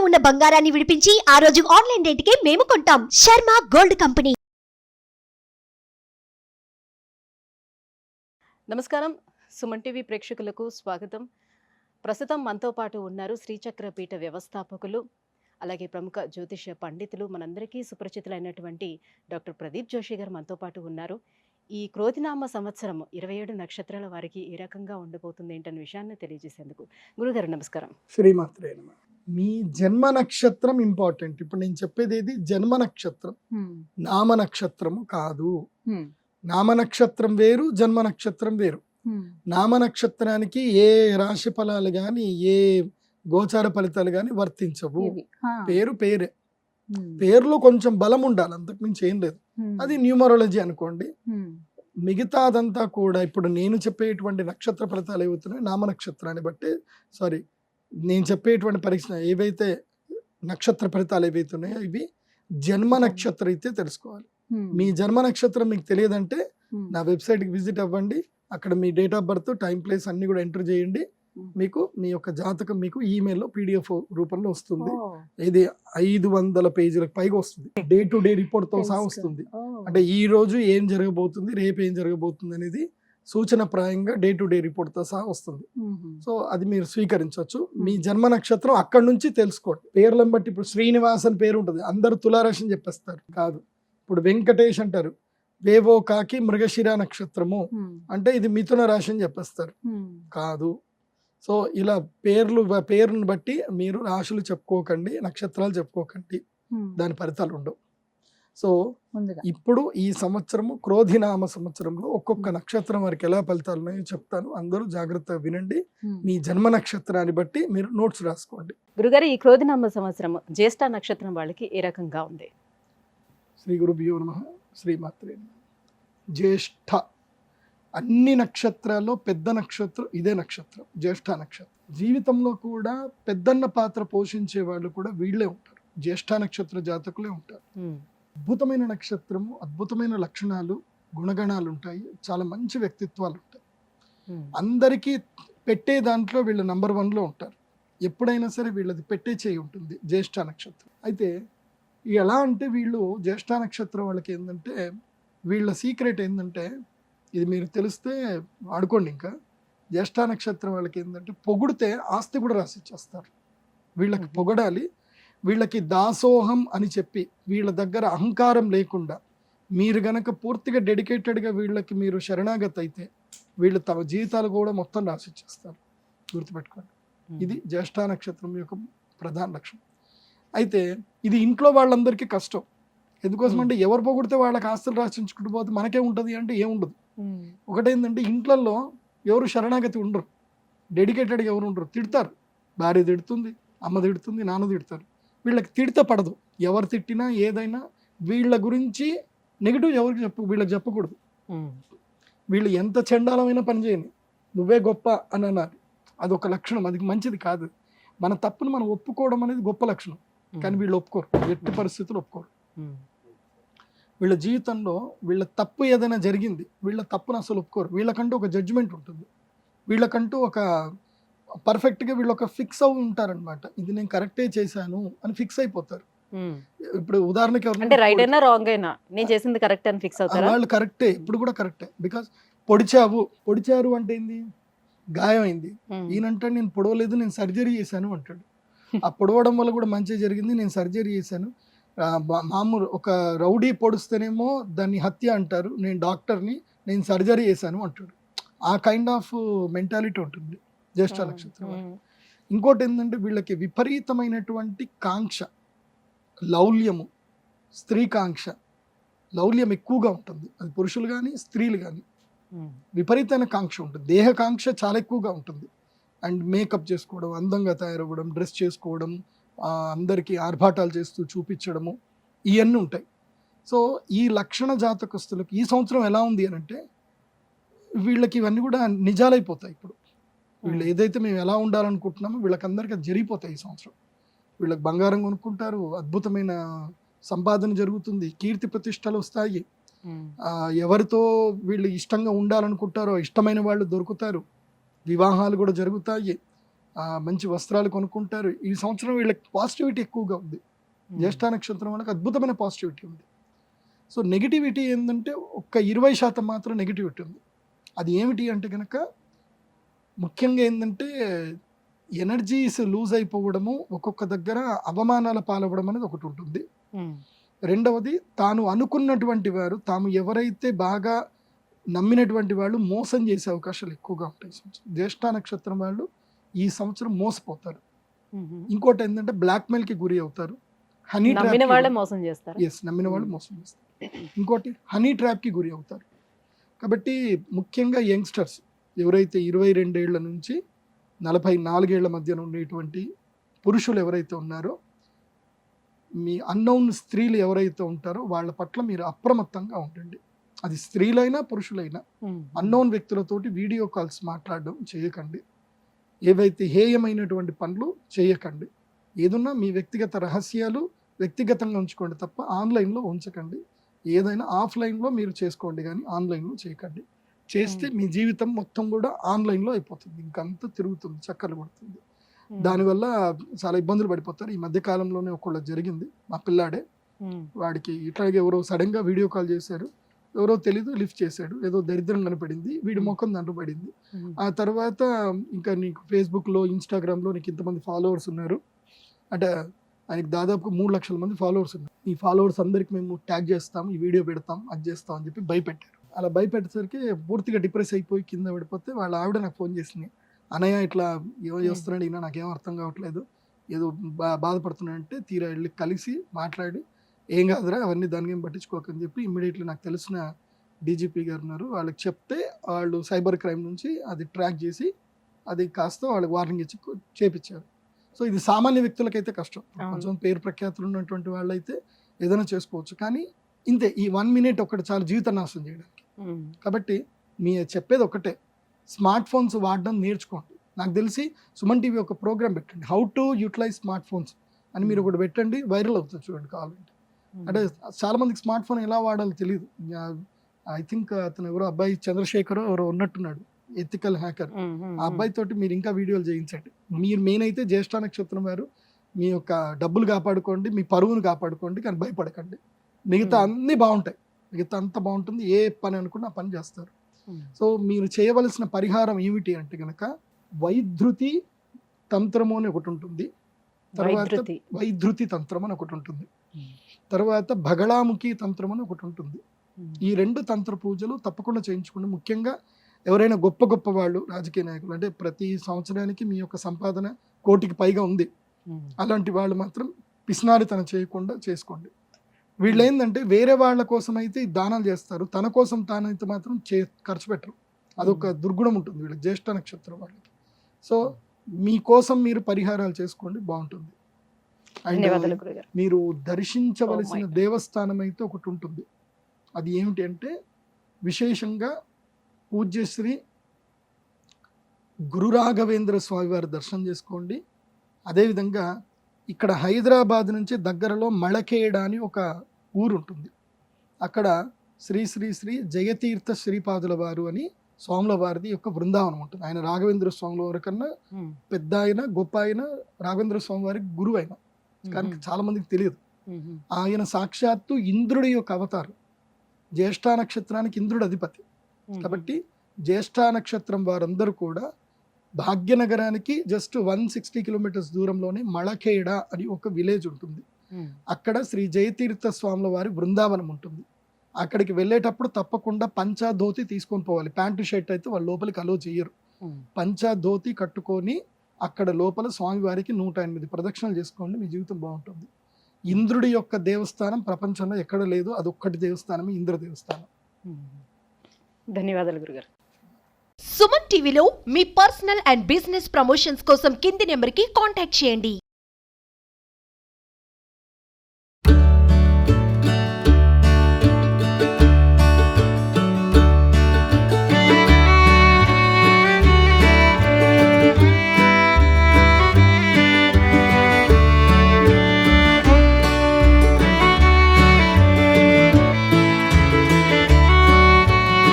ఉన్న బంగారాన్ని విడిపించి ఆ రోజు ఆన్లైన్ రేటుకే మేము కొంటాం. Sharma gold company. నమస్కారం, సుమన్ టీవీ ప్రేక్షకులకు స్వాగతం. ప్రస్తుతం మనతో పాటు ఉన్నారు శ్రీచక్రపీఠ వ్యవస్థాపకులు, అలాగే ప్రముఖ జ్యోతిష్య పండితులు, మనందరికీ సుపరిచితులైనటువంటి డాక్టర్ ప్రదీప్ జోషి గారు మనతో పాటు ఉన్నారు. ఈ క్రోధినామ సంవత్సరం 27 నక్షత్రాల వారికి ఏ రకంగా ఉండబోతుంది ఏంటనే విషయాన్ని తెలియజేసేందుకు గురుగారు నమస్కారం. శ్రీమాత్రే నమః. మీ జన్మ నక్షత్రం ఇంపార్టెంట్. ఇప్పుడు నేను చెప్పేది ఏది జన్మ నక్షత్రం, నామ నక్షత్రము కాదు. నామ నక్షత్రం వేరు, జన్మ నక్షత్రం వేరు. నామ నక్షత్రానికి ఏ రాశి ఫలాలు గాని ఏ గోచార ఫలితాలు గాని వర్తించవు. పేరు పేరే, పేరులో కొంచెం బలం ఉండాలి, అంతకుమించి ఏం లేదు. అది న్యూమరాలజీ అనుకోండి. మిగతాదంతా కూడా ఇప్పుడు నేను చెప్పేటువంటి నక్షత్ర ఫలితాలు ఏవవుతున్నాయి నామ నక్షత్రాన్ని బట్టి, నేను చెప్పేటువంటి పరీక్ష ఏవైతే నక్షత్ర ఫలితాలు ఏవైతున్నాయో ఇవి జన్మ నక్షత్రం అయితే తెలుసుకోవాలి. మీ జన్మ నక్షత్రం మీకు తెలియదంటే నా వెబ్సైట్కి విజిట్ అవ్వండి. అక్కడ మీ date of birth, time, place అన్ని కూడా ఎంటర్ చేయండి. మీకు మీ యొక్క జాతకం మీకు ఈమెయిల్లో PDF రూపంలో వస్తుంది. ఇది 500 పేజీలకు పైగా వస్తుంది. డే టు డే రిపోర్ట్ తో సహా వస్తుంది. అంటే ఈ రోజు ఏం జరగబోతుంది, రేపు ఏం జరగబోతుంది అనేది సూచన ప్రాయంగా డే టు డే రిపోర్ట్ తో సహా వస్తుంది. సో అది మీరు స్వీకరించవచ్చు. మీ జన్మ నక్షత్రం అక్కడి నుంచి తెలుసుకోండి. పేర్లను బట్టి ఇప్పుడు శ్రీనివాస్ అని పేరు ఉంటుంది, అందరు తులారాశి అని చెప్పేస్తారు. కాదు. ఇప్పుడు వెంకటేష్ అంటారు, వేవో కాకి మృగశిర నక్షత్రము అంటే ఇది మిథున రాశి అని చెప్పేస్తారు. కాదు. సో ఇలా పేరును బట్టి మీరు రాశులు చెప్పుకోకండి, నక్షత్రాలు చెప్పుకోకండి, దాని ఫలితాలు ఉండవు. సో ఇప్పుడు ఈ సంవత్సరము క్రోధినామ సంవత్సరంలో ఒక్కొక్క నక్షత్రం వారికి ఎలా ఫలితాలు ఉన్నాయో చెప్తాను. అందరూ జాగ్రత్తగా వినండి. మీ జన్మ నక్షత్రాన్ని బట్టి మీరు నోట్స్ రాసుకోండి. గురుగారు, ఈ క్రోధినామ సంవత్సరం జ్యేష్ఠ నక్షత్రం వాళ్ళకి ఏ రకంగా ఉంది? శ్రీ గురుభ్యో నమః. శ్రీమాత్రే నమః. జ్యేష్ఠ అన్ని నక్షత్రాల్లో పెద్ద నక్షత్రం ఇదే నక్షత్రం, జ్యేష్ఠ నక్షత్రం. జీవితంలో కూడా పెద్దన్న పాత్ర పోషించే వాళ్ళు కూడా వీళ్ళే ఉంటారు, జ్యేష్ఠ నక్షత్ర జాతకులే ఉంటారు. అద్భుతమైన నక్షత్రము, అద్భుతమైన లక్షణాలు, గుణగణాలు ఉంటాయి, చాలా మంచి వ్యక్తిత్వాలు ఉంటాయి. అందరికీ పెట్టే దాంట్లో వీళ్ళు నంబర్ 1లో ఉంటారు. ఎప్పుడైనా సరే వీళ్ళది పెట్టే చేయి ఉంటుంది జ్యేష్ఠ నక్షత్రం. అయితే ఎలా అంటే వీళ్ళు జ్యేష్ఠ నక్షత్రం వాళ్ళకి ఏంటంటే వీళ్ళ సీక్రెట్ ఏంటంటే, ఇది మీరు తెలిస్తే వాడుకోండి. ఇంకా జ్యేష్ఠ నక్షత్రం వాళ్ళకి ఏంటంటే పొగిడితే ఆస్తి కూడా రాసిచ్చేస్తారు. వీళ్ళకి పొగడాలి, వీళ్ళకి దాసోహం అని చెప్పి వీళ్ళ దగ్గర అహంకారం లేకుండా మీరు గనక పూర్తిగా డెడికేటెడ్గా వీళ్ళకి మీరు శరణాగతి అయితే వీళ్ళు తమ జీవితాలు కూడా మొత్తం రాసిచ్చేస్తారు. గుర్తుపెట్టుకోండి, ఇది జ్యేష్ఠ నక్షత్రం యొక్క ప్రధాన లక్షణం. అయితే ఇది ఇంట్లో వాళ్ళందరికీ కష్టం. ఎందుకోసం అంటే ఎవరు పొగిడితే వాళ్ళకి ఆస్తులు రాసించుకుంటూ పోతే మనకే ఉంటుంది అంటే ఏముండదు. ఒకటేంటంటే ఇంట్లలో ఎవరు శరణాగతి ఉండరు, డెడికేటెడ్గా ఎవరు ఉండరు. తిడతారు, భార్య తిడుతుంది, అమ్మ తిడుతుంది, నాన్న తిడతారు. వీళ్ళకి తిడితే పడదు. ఎవరు తిట్టినా ఏదైనా వీళ్ళ గురించి నెగిటివ్ ఎవరికి వీళ్ళకి చెప్పకూడదు. వీళ్ళు ఎంత చండాలమైన పని చేయని నువ్వే గొప్ప అని అన్నారు, అదొక లక్షణం, అది మంచిది కాదు. మన తప్పును మనం ఒప్పుకోవడం అనేది గొప్ప లక్షణం. కానీ వీళ్ళు ఒప్పుకోరు, ఎట్టి పరిస్థితులు ఒప్పుకోరు. వీళ్ళ జీవితంలో వీళ్ళ తప్పు ఏదైనా జరిగింది, వీళ్ళ తప్పును అసలు ఒప్పుకోరు. వీళ్ళకంటూ ఒక జడ్జిమెంట్ ఉంటుంది, వీళ్ళకంటూ ఒక పర్ఫెక్ట్గా వీళ్ళు ఒక ఫిక్స్ అవి ఉంటారనమాట. ఇది నేను కరెక్టే చేశాను అని ఫిక్స్ అయిపోతారు. ఇప్పుడు ఉదాహరణకి వాళ్ళు కరెక్టే, ఇప్పుడు కూడా కరెక్టే. బికాస్ పొడిచారు అంటే ఏంది, గాయం అయింది. ఈయనంటాడు నేను పొడవలేదు, నేను సర్జరీ చేశాను అంటాడు. ఆ పొడవడం వల్ల కూడా మంచి జరిగింది, నేను సర్జరీ చేశాను. మామూలు ఒక రౌడీ పొడిస్తేనేమో దాన్ని హత్య అంటారు, నేను డాక్టర్ని, నేను సర్జరీ చేశాను అంటాడు. ఆ కైండ్ ఆఫ్ మెంటాలిటీ ఉంటుంది జ్యేష్ఠ నక్షత్రం. ఇంకోటి ఏంటంటే వీళ్ళకి విపరీతమైనటువంటి కాంక్ష, లౌల్యము, స్త్రీ కాంక్ష, లౌల్యం ఎక్కువగా ఉంటుంది. అది పురుషులు కానీ స్త్రీలు కానీ విపరీతమైన కాంక్ష ఉంటుంది. దేహకాంక్ష చాలా ఎక్కువగా ఉంటుంది. అండ్ మేకప్ చేసుకోవడం, అందంగా తయారవ్వడం, డ్రెస్ చేసుకోవడం, అందరికీ ఆర్భాటాలు చేస్తూ చూపించడము, ఇవన్నీ ఉంటాయి. సో ఈ లక్షణ జాతకస్తులకు ఈ సంవత్సరం ఎలా ఉంది అని అంటే వీళ్ళకి ఇవన్నీ కూడా నిజాలైపోతాయి. ఇప్పుడు వీళ్ళు ఏదైతే మేము ఎలా ఉండాలనుకుంటున్నామో వీళ్ళకందరికీ అది జరిగిపోతాయి. ఈ సంవత్సరం వీళ్ళకి బంగారం కొనుక్కుంటారు, అద్భుతమైన సంపాదన జరుగుతుంది, కీర్తి ప్రతిష్టలు వస్తాయి. ఎవరితో వీళ్ళు ఇష్టంగా ఉండాలనుకుంటారో ఇష్టమైన వాళ్ళు దొరుకుతారు, వివాహాలు కూడా జరుగుతాయి. మంచి వస్త్రాలు కొనుక్కుంటారు. ఈ సంవత్సరం వీళ్ళకి పాజిటివిటీ ఎక్కువగా ఉంది. జ్యేష్ఠ నక్షత్రం వాళ్ళకి అద్భుతమైన పాజిటివిటీ ఉంది. సో నెగిటివిటీ ఏంటంటే ఒక్క 20% మాత్రం నెగిటివిటీ ఉంది. అది ఏమిటి అంటే కనుక ముఖ్యంగా ఏంటంటే ఎనర్జీస్ లూజ్ అయిపోవడము, ఒక్కొక్క దగ్గర అవమానాల పాలవడం అనేది ఒకటి ఉంటుంది. రెండవది తాను అనుకున్నటువంటి వారు, తాము ఎవరైతే బాగా నమ్మినటువంటి వాళ్ళు మోసం చేసే అవకాశాలు ఎక్కువగా ఉంటాయి. జ్యేష్ఠ నక్షత్రం వాళ్ళు ఈ సంవత్సరం మోసపోతారు. ఇంకోటి ఏంటంటే బ్లాక్మెయిల్కి గురి అవుతారు. హనీ నమ్మిన వాళ్ళే మోసం చేస్తారు. నమ్మిన వాళ్ళు మోసం చేస్తారు. ఇంకోటి హనీ ట్రాప్కి గురి అవుతారు. కాబట్టి ముఖ్యంగా యంగ్స్టర్స్ ఎవరైతే 22 ఏళ్ల నుంచి 44 ఏళ్ల మధ్యన ఉండేటువంటి పురుషులు ఎవరైతే ఉన్నారో, మీ అన్నౌన్ స్త్రీలు ఎవరైతే ఉంటారో వాళ్ళ పట్ల మీరు అప్రమత్తంగా ఉండండి. అది స్త్రీలైనా పురుషులైనా అన్నౌన్ వ్యక్తులతోటి వీడియో కాల్స్ మాట్లాడడం చేయకండి. ఏవైతే హేయమైనటువంటి పనులు చేయకండి. ఏదన్నా మీ వ్యక్తిగత రహస్యాలు వ్యక్తిగతంగా ఉంచుకోండి తప్ప ఆన్లైన్లో ఉంచకండి. ఏదైనా ఆఫ్లైన్లో మీరు చేసుకోండి, కానీ ఆన్లైన్లో చేయకండి. చేస్తే మీ జీవితం మొత్తం కూడా ఆన్లైన్లో అయిపోతుంది. ఇంకంతా తిరుగుతుంది, చక్కర్లు కొడుతుంది. దానివల్ల చాలా ఇబ్బందులు పడిపోతారు. ఈ మధ్య కాలంలోనే ఒకళ్ళు జరిగింది, మా పిల్లాడే. వాడికి ఇట్లాగే ఎవరో సడన్గా వీడియో కాల్ చేశారు, ఎవరో తెలీదు, లిఫ్ట్ చేశాడు. ఏదో దరిద్రం కనపడింది, వీడి ముఖం దాంట్లో పడింది. ఆ తర్వాత ఇంకా నీకు ఫేస్బుక్లో, ఇన్స్టాగ్రామ్లో నీకు ఇంతమంది ఫాలోవర్స్ ఉన్నారు అంటే, ఆయనకి దాదాపు 3 లక్షల మంది ఫాలోవర్స్ ఉన్నారు. ఈ ఫాలోవర్స్ అందరికి మేము ట్యాగ్ చేస్తాం, ఈ వీడియో పెడతాం, అది చేస్తాం అని చెప్పి భయపెట్టారు. అలా భయపెట్టేసరికి పూర్తిగా డిప్రెస్ అయిపోయి కింద పడిపోతే వాళ్ళ ఆవిడ నాకు ఫోన్ చేసింది, అన్నయ్య ఇట్లా ఏమో చేస్తున్నాడు ఈయన, నాకేం అర్థం కావట్లేదు, ఏదో బాధపడుతున్నాడంటే తీరా వెళ్ళి కలిసి మాట్లాడి, ఏం కాదురా అవన్నీ దానికి ఏం పట్టించుకోకని చెప్పి ఇమ్మీడియట్లీ నాకు తెలిసిన డీజీపీ గారు ఉన్నారు, వాళ్ళకి చెప్తే వాళ్ళు సైబర్ క్రైమ్ నుంచి అది ట్రాక్ చేసి అది కాస్త వాళ్ళకి వార్నింగ్ ఇచ్చి చేపించారు. సో ఇది సామాన్య వ్యక్తులకైతే కష్టం. కొంచెం పేరు ప్రఖ్యాతులు ఉన్నటువంటి వాళ్ళైతే ఏదైనా చేసుకోవచ్చు, కానీ ఇంతే ఈ 1 మినిట్ ఒకటి చాలా జీవిత నాశనం చేయడానికి. కాబట్టి మీ చెప్పేది ఒకటే, స్మార్ట్ ఫోన్స్ వాడడం నేర్చుకోండి. నాకు తెలిసి సుమన్ టీవీ ఒక ప్రోగ్రామ్ పెట్టండి, how to utilize smartphones అని మీరు ఒకటి పెట్టండి, వైరల్ అవుతుంది చూడండి కావాలంటే. అంటే చాలా మందికి స్మార్ట్ ఫోన్ ఎలా వాడాలో తెలియదు. ఐ థింక్ అతను ఎవరో అబ్బాయి చంద్రశేఖర్ ఎవరో ఉన్నట్టున్నాడు, ఎథికల్ హ్యాకర్. ఆ అబ్బాయి తోటి మీరు ఇంకా వీడియోలు చేయించండి. మీరు మెయిన్ అయితే జ్యేష్ఠ నక్షత్రం వారు మీ యొక్క డబ్బులు కాపాడుకోండి, మీ పరువును కాపాడుకోండి, కానీ భయపడకండి. మిగతా అన్నీ బాగుంటాయి, మిగతా అంత బాగుంటుంది. ఏ పని అనుకున్నా ఆ పని చేస్తారు. సో మీరు చేయవలసిన పరిహారం ఏమిటి అంటే కనుక వైధృతి తంత్రము అని ఒకటి ఉంటుంది, తర్వాత వైధృతి తంత్రం అని ఒకటి ఉంటుంది, తర్వాత భగళాముఖి తంత్రం అని ఒకటి ఉంటుంది. ఈ 2 తంత్ర పూజలు తప్పకుండా చేయించుకోండి. ముఖ్యంగా ఎవరైనా గొప్ప గొప్ప వాళ్ళు, రాజకీయ నాయకులు, అంటే ప్రతి సంవత్సరానికి మీ యొక్క సంపాదన 1 కోటికి పైగా ఉంది, అలాంటి వాళ్ళు మాత్రం పిసినారితనం చేయకుండా చేసుకోండి. వీళ్ళు ఏంటంటే వేరే వాళ్ళ కోసం అయితే దానాలు చేస్తారు, తన కోసం తానైతే మాత్రం ఖర్చు పెట్టరు. అదొక దుర్గుణం ఉంటుంది వీళ్ళకి, జ్యేష్ఠ నక్షత్రం వాళ్ళకి. సో మీకోసం మీరు పరిహారాలు చేసుకోండి, బాగుంటుంది. అండ్ మీరు దర్శించవలసిన దేవస్థానం అయితే ఒకటి ఉంటుంది. అది ఏమిటి అంటే విశేషంగా పూజ్యశ్రీ గురు రాఘవేంద్ర స్వామి వారి దర్శనం చేసుకోండి. అదేవిధంగా ఇక్కడ హైదరాబాద్ నుంచి దగ్గరలో మళకేడ అని ఒక ఊరు ఉంటుంది. అక్కడ శ్రీ శ్రీ శ్రీ జయతీర్థ శ్రీపాదుల వారు అని స్వాముల వారిది యొక్క బృందావనం ఉంటుంది. ఆయన రాఘవేంద్ర స్వాముల వారి కన్నా పెద్ద ఆయన, గొప్ప ఆయన, రాఘవేంద్ర స్వామి వారికి గురువు అయిన, కానీ చాలా మందికి తెలియదు. ఆయన సాక్షాత్తు ఇంద్రుడి యొక్క అవతారం. జ్యేష్ఠ నక్షత్రానికి ఇంద్రుడు అధిపతి. కాబట్టి జ్యేష్ఠ నక్షత్రం వారందరూ కూడా భాగ్యనగరానికి జస్ట్ 160 కిలోమీటర్స్ దూరంలోనే మళఖేడ అని ఒక విలేజ్ ఉంటుంది. అక్కడ శ్రీ జయతీర్థ స్వాముల వారి బృందావనం ఉంటుంది. అక్కడికి వెళ్ళేటప్పుడు తప్పకుండా పంచా ధోతి తీసుకొని పోవాలి. ప్యాంటు షర్ట్ అయితే వాళ్ళు లోపలికి అలో చేయరు. పంచా ధోతి కట్టుకొని అక్కడ లోపల స్వామివారికి 108 ప్రదక్షిణలు చేసుకోండి, మీ జీవితం బాగుంటుంది. ఇంద్రుడి యొక్క దేవస్థానం ప్రపంచంలో ఎక్కడ లేదు, అదొక్కటి దేవస్థానమే, ఇంద్ర దేవస్థానం. ధన్యవాదాలు గురుగారు. సుమన్ టీవీలో మీ పర్సనల్ అండ్ బిజినెస్ ప్రమోషన్స్ కోసం కింది నెంబర్కి కాంటాక్ట్ చేయండి.